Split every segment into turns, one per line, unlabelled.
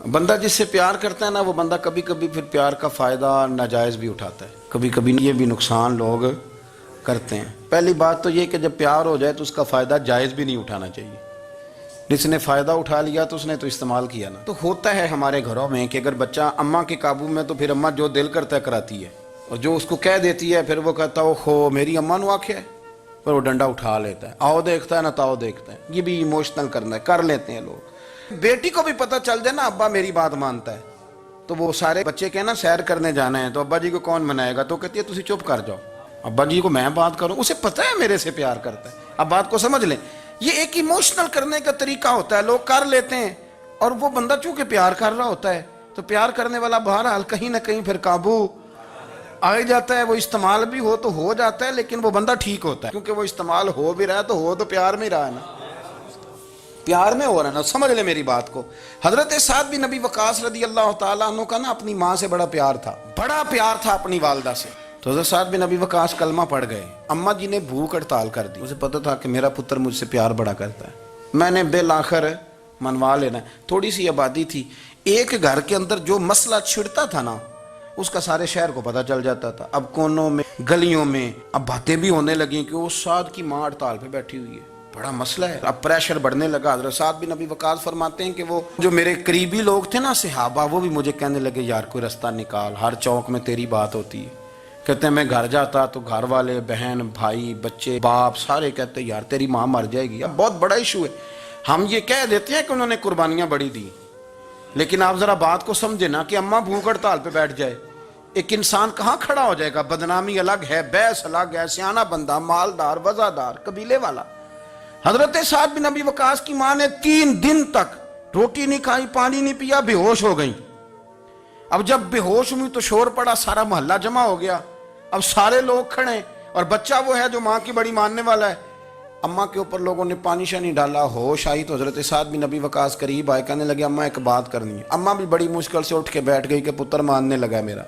بندہ جس سے پیار کرتا ہے نا، وہ بندہ کبھی کبھی پھر پیار کا فائدہ ناجائز بھی اٹھاتا ہے، کبھی کبھی یہ بھی نقصان لوگ کرتے ہیں۔ پہلی بات تو یہ کہ جب پیار ہو جائے تو اس کا فائدہ جائز بھی نہیں اٹھانا چاہیے۔ جس نے فائدہ اٹھا لیا تو اس نے تو استعمال کیا نا۔ تو ہوتا ہے ہمارے گھروں میں کہ اگر بچہ اماں کے قابو میں تو پھر اماں جو دل کرتا ہے کراتی ہے، اور جو اس کو کہہ دیتی ہے پھر وہ کہتا ہے اوہو میری اماں نو آکھیا ہے، پر وہ ڈنڈا اٹھا لیتا ہے، آؤ دیکھتا ہے نہ تاؤ دیکھتا ہے۔ یہ بھی ایموشنل کرنا ہے، کر لیتے ہیں لوگ۔ بیٹی کو بھی پتہ چل جائے نا ابا میری بات مانتا ہے، تو وہ سارے بچے کہیں نا سیر کرنے جانا ہے تو ابا جی کو کون منائے گا، تو کہتی ہے تسی چپ کر جاؤ، ابا جی کو میں بات کروں، اسے پتہ ہے میرے سے پیار کرتا ہے۔ اب بات کو سمجھ لیں، یہ ایک ایموشنل کرنے کا طریقہ ہوتا ہے، لوگ کر لیتے ہیں، اور وہ بندہ چونکہ پیار کر رہا ہوتا ہے تو پیار کرنے والا بہرحال کہیں نہ کہیں پھر قابو آ جاتا ہے۔ وہ استعمال بھی ہو تو ہو جاتا ہے، لیکن وہ بندہ ٹھیک ہوتا ہے، کیونکہ وہ استعمال ہو بھی رہا ہے تو ہو تو پیار میں رہا ہے نا، پیار میں ہو رہا ہے نا۔ سمجھ لیں میری بات کو۔ حضرت سعد بن ابی وقاص رضی اللہ تعالیٰ عنہ کا نا اپنی ماں سے بڑا پیار تھا، بڑا پیار تھا اپنی والدہ سے۔ تو حضرت سعد بن ابی وقاص کلمہ پڑھ گئے، اماں جی نے بھوک ہڑتال کر دی، اسے پتہ تھا کہ میرا پتر مجھ سے پیار بڑا کرتا ہے، میں نے بالآخر منوا لینا ہے۔ تھوڑی سی آبادی تھی، ایک گھر کے اندر جو مسئلہ چھڑتا تھا نا اس کا سارے شہر کو پتہ چل جاتا تھا۔ اب کونوں میں گلیوں میں اب باتیں بھی ہونے لگیں کہ وہ سعد کی ماں ہڑتال پہ بیٹھی ہوئی ہے، بڑا مسئلہ ہے۔ اب پریشر بڑھنے لگا۔ حضرت سعد بن ابی وقاص فرماتے ہیں کہ وہ جو میرے قریبی لوگ تھے نا صحابہ، وہ بھی مجھے کہنے لگے یار کوئی رستہ نکال، ہر چوک میں تیری بات ہوتی ہے۔ کہتے ہیں میں گھر جاتا تو گھر والے بہن بھائی بچے باپ سارے کہتے ہیں یار تیری ماں مر جائے گی۔ اب بہت بڑا ایشو ہے، ہم یہ کہہ دیتے ہیں کہ انہوں نے قربانیاں بڑی دی، لیکن آپ ذرا بات کو سمجھے نا کہ اماں بھوک ہڑتال پہ بیٹھ جائے، ایک انسان کہاں کھڑا ہو جائے گا؟ بدنامی الگ ہے، بحث الگ ہے، سیانہ بندہ مالدار وزادار قبیلے والا۔ حضرت سعد بن ابی وقاص کی ماں نے 3 دن تک روٹی نہیں کھائی، پانی نہیں پیا، بے ہوش ہو گئی۔ اب جب بے ہوش ہوئی تو شور پڑا، سارا محلہ جمع ہو گیا، اب سارے لوگ کھڑے، اور بچہ وہ ہے جو ماں کی بڑی ماننے والا ہے۔ اماں کے اوپر لوگوں نے پانی شانی ڈالا، ہوش آئی تو حضرت سعد بن ابی وقاص قریب آئے، کہنے لگے اماں ایک بات کرنی ہے۔ اماں بھی بڑی مشکل سے اٹھ کے بیٹھ گئی کہ پتر ماننے لگا ہے میرا۔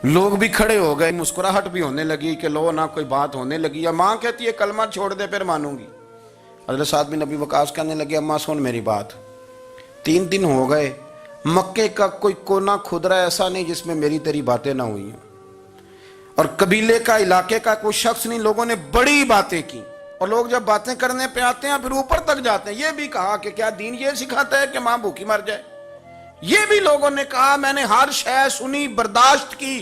لوگ بھی کھڑے ہو گئے، مسکراہٹ بھی ہونے لگی کہ لو نہ کوئی بات ہونے لگی، یا ماں کہتی ہے کلمہ چھوڑ دے پھر مانوں گی۔ حضرت سعد بن ابی وقاص کہنے لگے اماں سن میری بات، 3 دن ہو گئے، مکے کا کوئی کونا کھدرا ایسا نہیں جس میں میری تیری باتیں نہ ہوئی ہیں، اور قبیلے کا علاقے کا کوئی شخص نہیں، لوگوں نے بڑی باتیں کی، اور لوگ جب باتیں کرنے پہ آتے ہیں پھر اوپر تک جاتے ہیں۔ یہ بھی کہا کہ کیا دین یہ سکھاتا ہے کہ ماں بھوکی مر جائے؟ یہ بھی لوگوں نے کہا میں نے ہر شے سنی برداشت کی،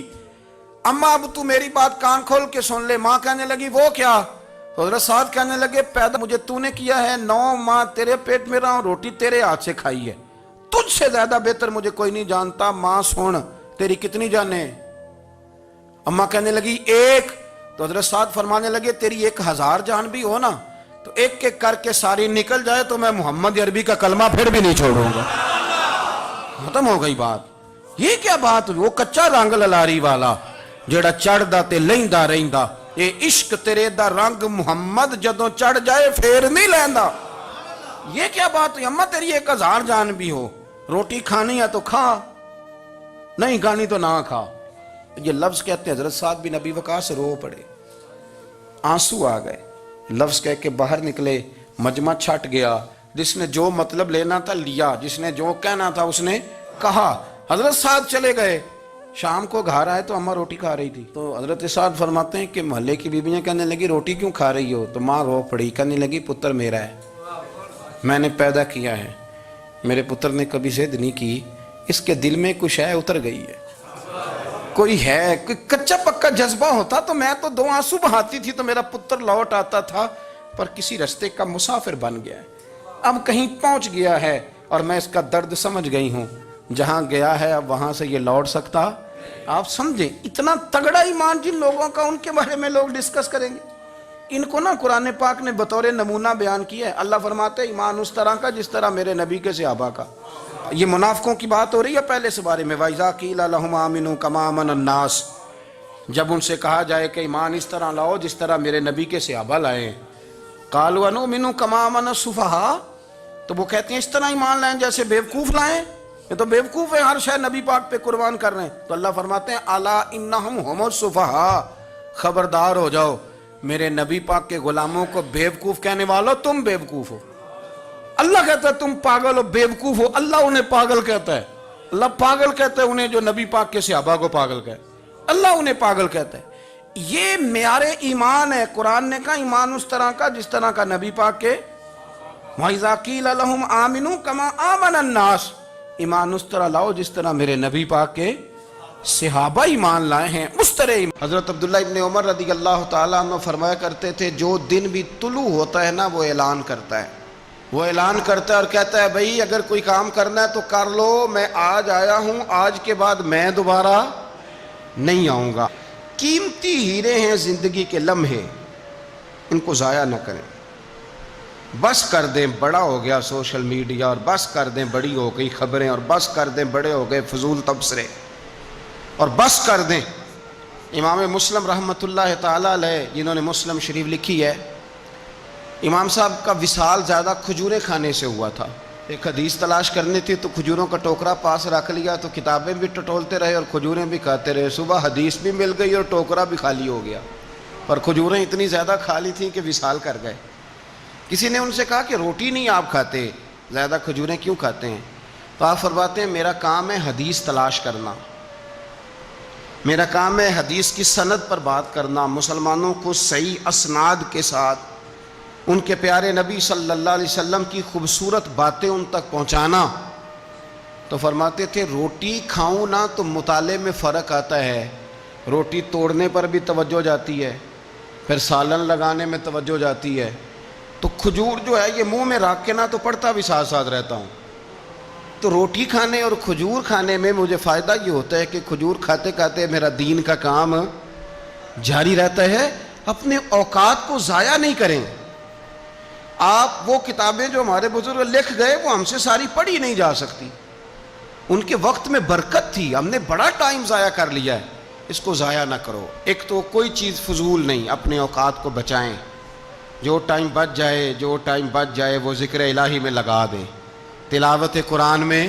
اماں اب تو میری بات کان کھول کے سن لے۔ ماں کہنے لگی وہ کیا؟ تو حضرت سعد کہنے لگے پیدا مجھے تو نے کیا ہے، 9 ماہ تیرے پیٹ میں رہا ہوں، روٹی تیرے ہاتھ سے کھائی ہے، تجھ سے زیادہ بہتر مجھے کوئی نہیں جانتا۔ ماں سن تیری کتنی جانیں؟ اماں کہنے لگی 1۔ تو حضرت سعد فرمانے لگے تیری 1000 جان بھی ہو نا تو ایک ایک کر کے ساری نکل جائے تو میں محمد عربی کا کلمہ پھر بھی نہیں چھوڑوں گا۔ ختم ہو گئی بات۔ یہ کیا بات؟ وہ کچا رنگ للاری والا جڑا چڑھدا تے لیندا رہندا، اے عشق تیرے دا رنگ محمد جدوں چڑھ جائے پھر نہیں لیندا۔ یہ کیا بات ہوئی؟ اماں تیری 1000 جان بھی ہو، روٹی کھانی ہے تو کھا، نہیں کھانی تو نہ کھا۔ یہ لفظ کہتے ہیں حضرت سعد بن ابی وقاص رو پڑے، آنسو آ گئے، لفظ کہہ کے باہر نکلے، مجمع چھٹ گیا، جس نے جو مطلب لینا تھا لیا، جس نے جو کہنا تھا اس نے کہا۔ حضرت سعد چلے گئے، شام کو گھر آئے تو اماں روٹی کھا رہی تھی، تو حضرت سعد فرماتے ہیں کہ محلے کی بیویاں کہنے لگی روٹی کیوں کھا رہی ہو؟ تو ماں رو پڑی، کہنے لگی پتر میرا ہے، میں نے پیدا کیا ہے، میرے پتر نے کبھی ضد نہیں کی، اس کے دل میں کچھ ہے اتر گئی ہے، کوئی ہے، کوئی کچا پکا جذبہ ہوتا تو میں تو 2 آنسو بہاتی تھی تو میرا پتر لوٹ آتا تھا، پر کسی رستے کا مسافر بن گیا ہے، اب کہیں پہنچ گیا ہے، اور میں اس کا درد سمجھ گئی ہوں، جہاں گیا ہے اب وہاں سے یہ لوٹ سکتا۔ آپ سمجھیں اتنا تگڑا ایمان جن لوگوں کا، ان کے بارے میں لوگ ڈسکس کریں گے۔ ان کو نا قرآن پاک نے بطور نمونہ بیان کیا ہے۔ اللہ فرماتے ہیں ایمان اس طرح کا جس طرح میرے نبی کے صحابہ کا۔ یہ منافقوں کی بات ہو رہی ہے پہلے سے بارے میں، وَإِذَا قِيلَ لَهُمْ آمِنُوا كَمَا آمَنَ النَّاسُ، جب ان سے کہا جائے کہ ایمان اس طرح لاؤ جس طرح میرے نبی کے صحابہ لائے، قَالُوا أَنُؤْمِنُ كَمَا آمَنَ السُّفَهَاءُ، تو وہ کہتے ہیں اس طرح ایمان لائیں جیسے بیوقوف لائیں، یہ تو بیوقوف ہے، ہر شے نبی پاک پہ قربان کر رہے ہیں۔ تو اللہ فرماتے ہیں الا انہم ہم السفہاء، خبردار ہو جاؤ، میرے نبی پاک کے غلاموں کو بیوقوف کہنے والو تم بیوقوف ہو۔ اللہ کہتا ہے تم پاگل ہو، بیوقوف ہو، اللہ انہیں پاگل کہتا ہے. اللہ پاگل کہتا ہے انہیں جو نبی پاک کے صحابہ کو پاگل کہتا ہے، اللہ انہیں پاگل کہتا ہے. یہ معیار ایمان ہے. قرآن نے کہا ایمان اس طرح کا جس طرح کا نبی پاک کے وَإِذَا قِيلَ لَهُمْ آمِنُوا كَمَا آمَنَ النَّاسُ، ایمان اس طرح لاؤ جس طرح میرے نبی پاک کے صحابہ ایمان لائے ہیں اس طرح ایمان. حضرت عبداللہ ابن عمر رضی اللہ تعالیٰ عنہ فرمایا کرتے تھے جو دن بھی طلوع ہوتا ہے نا وہ اعلان کرتا ہے، وہ اعلان کرتا ہے اور کہتا ہے بھئی اگر کوئی کام کرنا ہے تو کر لو، میں آج آیا ہوں، آج کے بعد میں دوبارہ نہیں آؤں گا. قیمتی ہیرے ہیں زندگی کے لمحے، ان کو ضائع نہ کریں. بس کر دیں بڑا ہو گیا سوشل میڈیا، اور بس کر دیں بڑی ہو گئی خبریں، اور بس کر دیں بڑے ہو گئے فضول تبصرے، اور بس کر دیں. امام مسلم رحمۃ اللہ تعالیٰ علیہ جنہوں نے مسلم شریف لکھی ہے، امام صاحب کا وصال زیادہ کھجوریں کھانے سے ہوا تھا. ایک حدیث تلاش کرنی تھی تو کھجوروں کا ٹوکرا پاس رکھ لیا تو کتابیں بھی ٹٹولتے رہے اور کھجوریں بھی کھاتے رہے. صبح حدیث بھی مل گئی اور ٹوکرا بھی خالی ہو گیا، پر کھجوریں اتنی زیادہ کھا لی تھیں کہ وصال کر گئے. کسی نے ان سے کہا کہ روٹی نہیں آپ کھاتے، زیادہ کھجوریں کیوں کھاتے ہیں؟ تو آپ فرماتے ہیں میرا کام ہے حدیث تلاش کرنا، میرا کام ہے حدیث کی سند پر بات کرنا، مسلمانوں کو صحیح اسناد کے ساتھ ان کے پیارے نبی صلی اللہ علیہ وسلم کی خوبصورت باتیں ان تک پہنچانا. تو فرماتے تھے روٹی کھاؤں نہ تو مطالعے میں فرق آتا ہے، روٹی توڑنے پر بھی توجہ جاتی ہے، پھر سالن لگانے میں توجہ جاتی ہے، تو کھجور جو ہے یہ منہ میں رکھ کے نہ تو پڑھتا بھی ساتھ ساتھ رہتا ہوں. تو روٹی کھانے اور کھجور کھانے میں مجھے فائدہ یہ ہوتا ہے کہ کھجور کھاتے کھاتے میرا دین کا کام جاری رہتا ہے. اپنے اوقات کو ضائع نہیں کریں. آپ وہ کتابیں جو ہمارے بزرگ لکھ گئے وہ ہم سے ساری پڑھی نہیں جا سکتی، ان کے وقت میں برکت تھی، ہم نے بڑا ٹائم ضائع کر لیا ہے، اس کو ضائع نہ کرو. ایک تو کوئی چیز فضول نہیں، اپنے اوقات کو بچائیں. جو ٹائم بچ جائے وہ ذکر الہی میں لگا دیں، تلاوت قرآن میں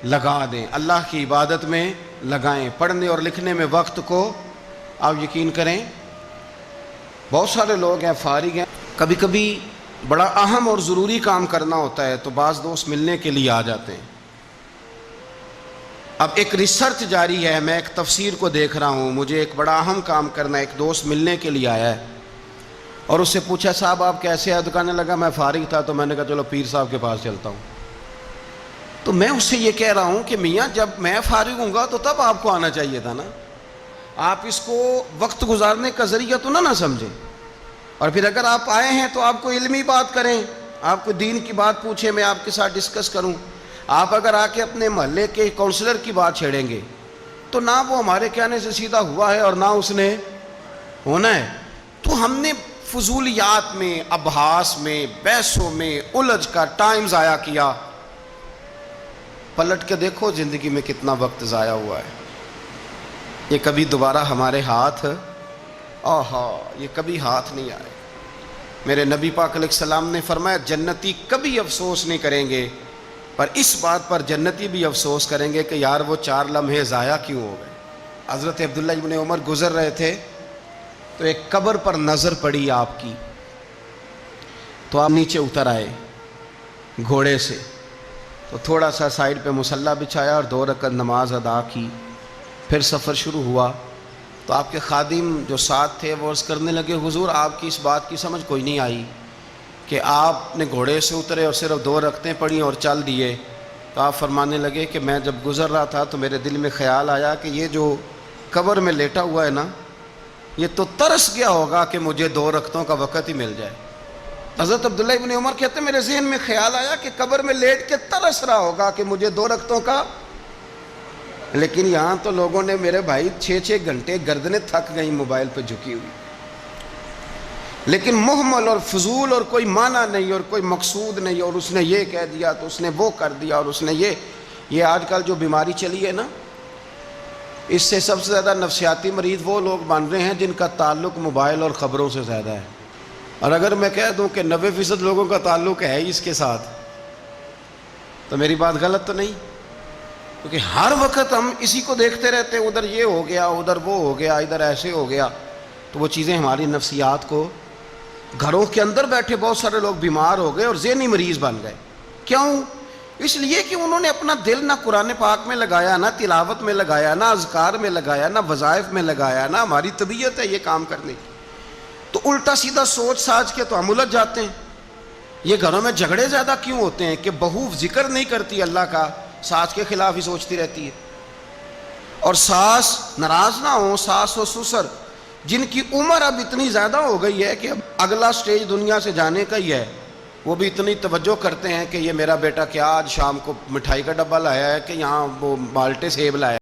لگا دیں، اللہ کی عبادت میں لگائیں. پڑھنے اور لکھنے میں وقت کو آپ یقین کریں بہت سارے لوگ ہیں فارغ ہیں، کبھی کبھی بڑا اہم اور ضروری کام کرنا ہوتا ہے تو بعض دوست ملنے کے لیے آ جاتے ہیں. اب ایک ریسرچ جاری ہے، میں ایک تفسیر کو دیکھ رہا ہوں، مجھے ایک بڑا اہم کام کرنا ہے. ایک دوست ملنے کے لیے آیا ہے اور اس سے پوچھا صاحب آپ کیسے ہیں؟ تو کہنے لگا میں فارغ تھا تو میں نے کہا چلو پیر صاحب کے پاس چلتا ہوں. تو میں اس سے یہ کہہ رہا ہوں کہ میاں جب میں فارغ ہوں گا تو تب آپ کو آنا چاہیے تھا نا، آپ اس کو وقت گزارنے کا ذریعہ تو نہ سمجھیں. اور پھر اگر آپ آئے ہیں تو آپ کو علمی بات کریں، آپ کو دین کی بات پوچھیں، میں آپ کے ساتھ ڈسکس کروں. آپ اگر آ کے اپنے محلے کے کونسلر کی بات چھیڑیں گے تو نہ وہ ہمارے کہنے سے سیدھا ہوا ہے اور نہ اس نے ہونا ہے. تو ہم نے فضولیات میں، ابحاث میں، بحثوں میں الجھ کر ٹائم ضائع کیا. پلٹ کے دیکھو زندگی میں کتنا وقت ضائع ہوا ہے. یہ کبھی دوبارہ ہمارے ہاتھ یہ کبھی ہاتھ نہیں آئے. میرے نبی پاک علیہ السلام نے فرمایا جنتی کبھی افسوس نہیں کریں گے، پر اس بات پر جنتی بھی افسوس کریں گے کہ یار وہ 4 لمحے ضائع کیوں ہو گئے. حضرت عبداللہ ابن عمر گزر رہے تھے تو ایک قبر پر نظر پڑی آپ کی، تو آپ نیچے اتر آئے گھوڑے سے، تو تھوڑا سا سائیڈ پہ مصلی بچھایا اور 2 رکعت نماز ادا کی. پھر سفر شروع ہوا تو آپ کے خادم جو ساتھ تھے وہ عرض کرنے لگے حضور آپ کی اس بات کی سمجھ کوئی نہیں آئی کہ آپ نے گھوڑے سے اترے اور صرف 2 رکعتیں پڑھی اور چل دیے. تو آپ فرمانے لگے کہ میں جب گزر رہا تھا تو میرے دل میں خیال آیا کہ یہ جو قبر میں لیٹا ہوا ہے نا، یہ تو ترس گیا ہوگا کہ مجھے 2 رکعتوں کا وقت ہی مل جائے. حضرت عبداللہ ابن عمر کہتے ہیں میرے ذہن میں خیال آیا کہ قبر میں لیٹ کے ترس رہا ہوگا کہ مجھے 2 رکعتوں کا. لیکن یہاں تو لوگوں نے میرے بھائی 6 گھنٹے گردنیں تھک گئیں موبائل پہ جھکی ہوئی، لیکن محمل اور فضول اور کوئی معنی نہیں اور کوئی مقصود نہیں، اور اس نے یہ کہہ دیا تو اس نے وہ کر دیا، اور اس نے یہ آج کل جو بیماری چلی ہے نا، اس سے سب سے زیادہ نفسیاتی مریض وہ لوگ بن رہے ہیں جن کا تعلق موبائل اور خبروں سے زیادہ ہے. اور اگر میں کہہ دوں کہ 90% لوگوں کا تعلق ہے اس کے ساتھ تو میری بات غلط تو نہیں؟ کیونکہ ہر وقت ہم اسی کو دیکھتے رہتے ہیں، ادھر یہ ہو گیا، ادھر وہ ہو گیا، ادھر ایسے ہو گیا. تو وہ چیزیں ہماری نفسیات کو، گھروں کے اندر بیٹھے بہت سارے لوگ بیمار ہو گئے اور ذہنی مریض بن گئے. کیوں؟ اس لیے کہ انہوں نے اپنا دل نہ قرآن پاک میں لگایا، نہ تلاوت میں لگایا، نہ اذکار میں لگایا، نہ وظائف میں لگایا، نہ ہماری طبیعت ہے یہ کام کرنے کی، تو الٹا سیدھا سوچ ساچ کے تو ہم الجھ جاتے ہیں۔ یہ گھروں میں جھگڑے زیادہ کیوں ہوتے ہیں کہ بہو ذکر نہیں کرتی اللہ کا، ساس کے خلاف ہی سوچتی رہتی ہے، اور ساس ناراض نہ ہوں، ساس و سسر جن کی عمر اب اتنی زیادہ ہو گئی ہے کہ اب اگلا سٹیج دنیا سے جانے کا ہی ہے، وہ بھی اتنی توجہ کرتے ہیں کہ یہ میرا بیٹا کیا آج شام کو مٹھائی کا ڈبہ لایا ہے کہ یہاں وہ مالٹے سیب لایا ہے۔